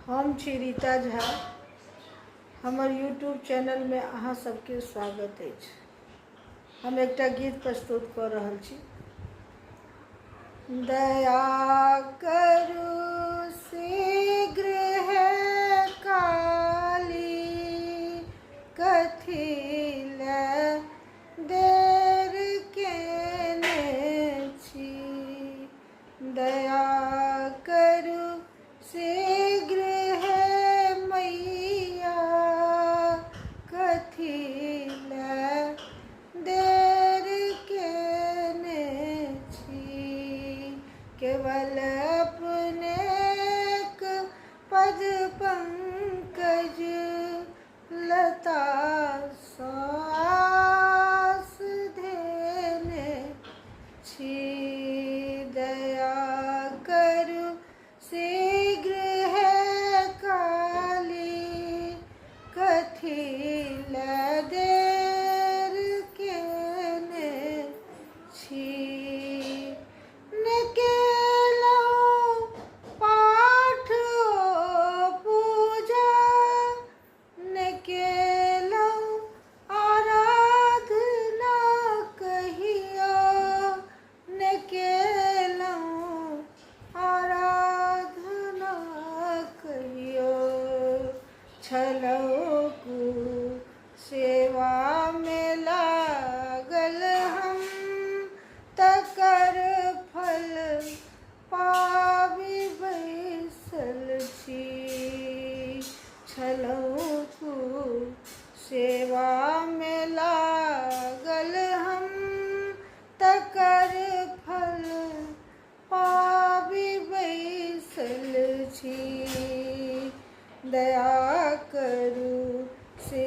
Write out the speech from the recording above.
हम छी रीता झा। हमर यूट्यूब चैनल में अहाँ सबके स्वागत अछि। हम एकटा गीत प्रस्तुत कर रहल छी। दया करू शीघ्र है काली, कथी लए देर केने छी। दया करू शीघ्र है मैया, कथी लए देर केने छी। केवल अपने पद पंकज लता सांस धेने छी। दया करू शीघ्र है काली, कथी लए देर केने छी। ने केलहुँ पाठ पूजा, ने केलहुँ आराधना कहियो, ने केलहुँ आराधना कहियो। छलहुँ सेवा में लागल हम, तकर फल पाबि बैसल छी। छलहुँ सेवा में लागल हम, तकर फल पाबि बैसल छी। दया करू से